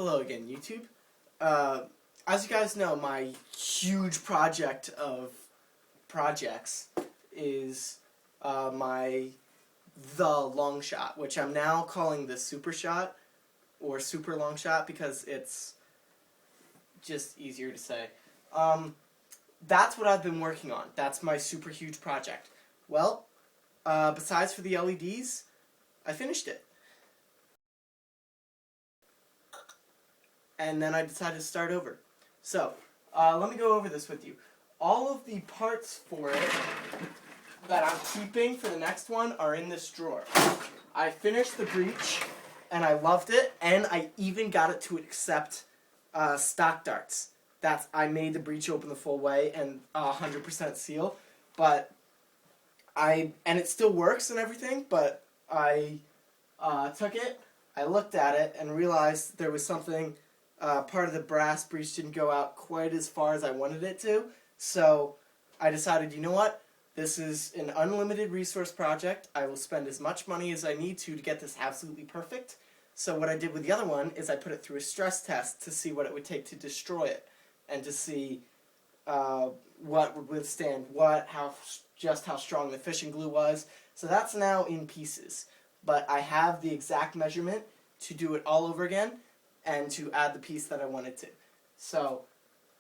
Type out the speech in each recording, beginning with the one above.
Hello again, YouTube. As you guys know, my huge project of projects is the long shot, which I'm now calling the super shot or super long shot because it's just easier to say. That's what I've been working on. That's my super huge project. Well, besides for the LEDs, I finished it. And then I decided to start over. So, let me go over this with you. All of the parts for it that I'm keeping for the next one are in this drawer. I finished the breech, and I loved it, and I even got it to accept stock darts. I made the breech open the full way and 100% seal, and it still works and everything, but I took it, I looked at it, and realized there was something. Part of the brass breech didn't go out quite as far as I wanted it to, so I decided, you know what, this is an unlimited resource project. I will spend as much money as I need to get this absolutely perfect. So what I did with the other one is I put it through a stress test to see what it would take to destroy it, and to see what would withstand what, just how strong the fishing glue was. So that's now in pieces, but I have the exact measurement to do it all over again, and to add the piece that I wanted to. So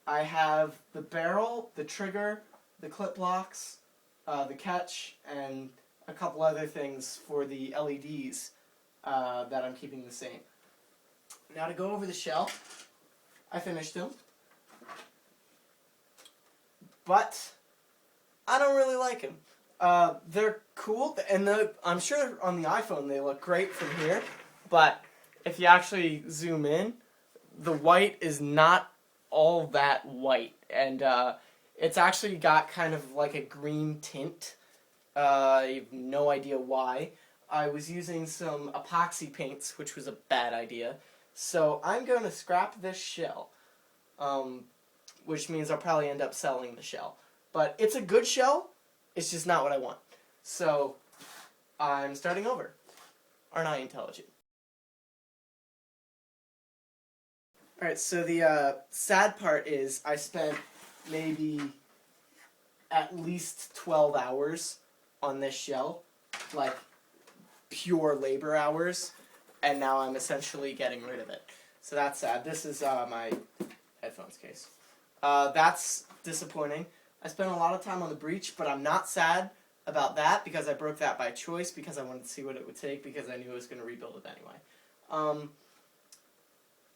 I have the barrel, the trigger, the clip locks, the catch, and a couple other things for the LEDs that I'm keeping the same. Now to go over the shell, I finished them, but I don't really like them. They're cool, and I'm sure on the iPhone they look great from here, but if you actually zoom in, the white is not all that white, and it's actually got kind of like a green tint. I have no idea why. I was using some epoxy paints, which was a bad idea, so I'm going to scrap this shell, which means I'll probably end up selling the shell. But it's a good shell, it's just not what I want. So I'm starting over. Aren't I intelligent? Alright, so the sad part is I spent maybe at least 12 hours on this shell, like pure labor hours, and now I'm essentially getting rid of it. So that's sad. This is my headphones case. That's disappointing. I spent a lot of time on the breech, but I'm not sad about that because I broke that by choice, because I wanted to see what it would take, because I knew I was going to rebuild it anyway.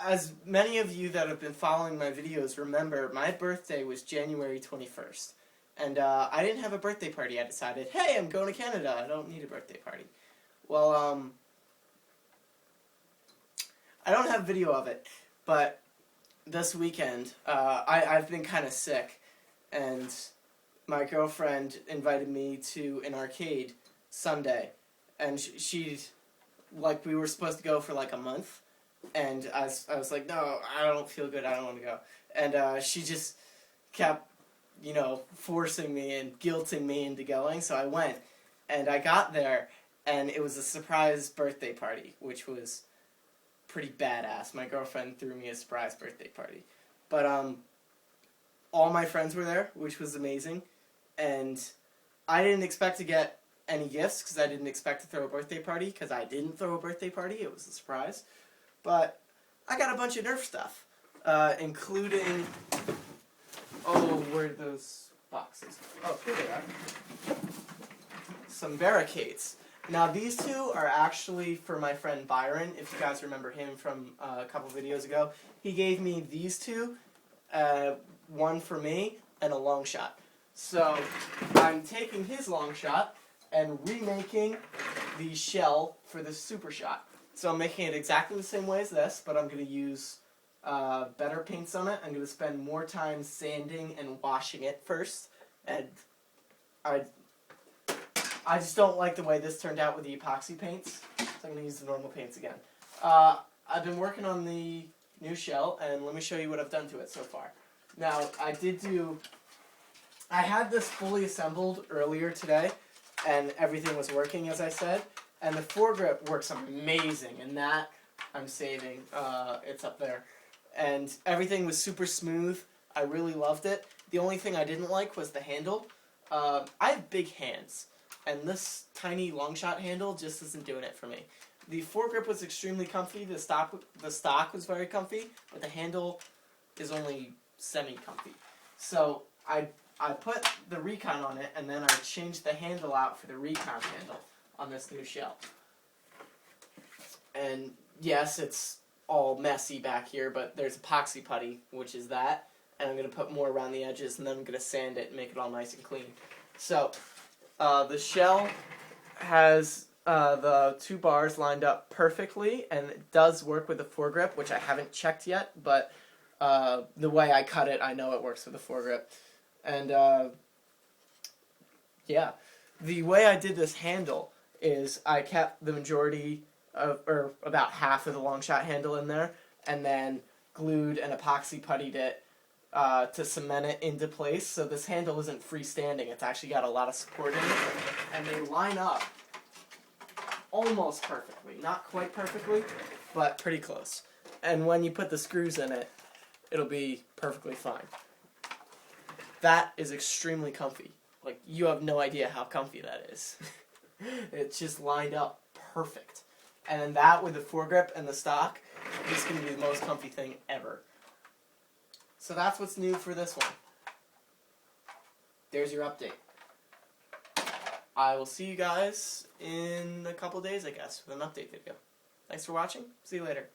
As many of you that have been following my videos remember, my birthday was January 21st. And I didn't have a birthday party. I decided, hey, I'm going to Canada. I don't need a birthday party. Well, I don't have video of it, but this weekend, I've been kind of sick, and my girlfriend invited me to an arcade Sunday, and we were supposed to go for like a month. And I was like, no, I don't feel good, I don't want to go. And she just kept, forcing me and guilting me into going, so I went. And I got there, and it was a surprise birthday party, which was pretty badass. My girlfriend threw me a surprise birthday party. But all my friends were there, which was amazing. And I didn't expect to get any gifts, because I didn't expect to throw a birthday party, because I didn't throw a birthday party. It was a surprise. But I got a bunch of Nerf stuff, including, where are those boxes? Oh, here they are. Some barricades. Now these two are actually for my friend Byron, if you guys remember him from a couple videos ago. He gave me these two, one for me and a long shot. So I'm taking his long shot and remaking the shell for the super shot. So I'm making it exactly the same way as this, but I'm going to use better paints on it. I'm going to spend more time sanding and washing it first. And I just don't like the way this turned out with the epoxy paints, so I'm going to use the normal paints again. I've been working on the new shell, and let me show you what I've done to it so far. Now, I had this fully assembled earlier today, and everything was working as I said. And the foregrip works amazing, and that I'm saving. It's up there. And everything was super smooth. I really loved it. The only thing I didn't like was the handle. I have big hands, and this tiny long shot handle just isn't doing it for me. The foregrip was extremely comfy. The stock was very comfy, but the handle is only semi-comfy. So I put the Recon on it, and then I changed the handle out for the Recon handle on this new shell. And yes, it's all messy back here, but there's epoxy putty, which is that, and I'm going to put more around the edges, and then I'm going to sand it and make it all nice and clean. So the shell has the 2 bars lined up perfectly, and it does work with the foregrip, which I haven't checked yet, but the way I cut it, I know it works with the foregrip. And yeah, the way I did this handle is I kept the majority of, or about half of the long shot handle in there, and then glued and epoxy puttied it to cement it into place. So this handle isn't freestanding, it's actually got a lot of support in it, and they line up almost perfectly. Not quite perfectly, but pretty close. And when you put the screws in it, it'll be perfectly fine. That is extremely comfy. Like, you have no idea how comfy that is. It's just lined up perfect. And then that with the foregrip and the stock, this is going to be the most comfy thing ever. So that's what's new for this one. There's your update. I will see you guys in a couple days, I guess, with an update video. Thanks for watching. See you later.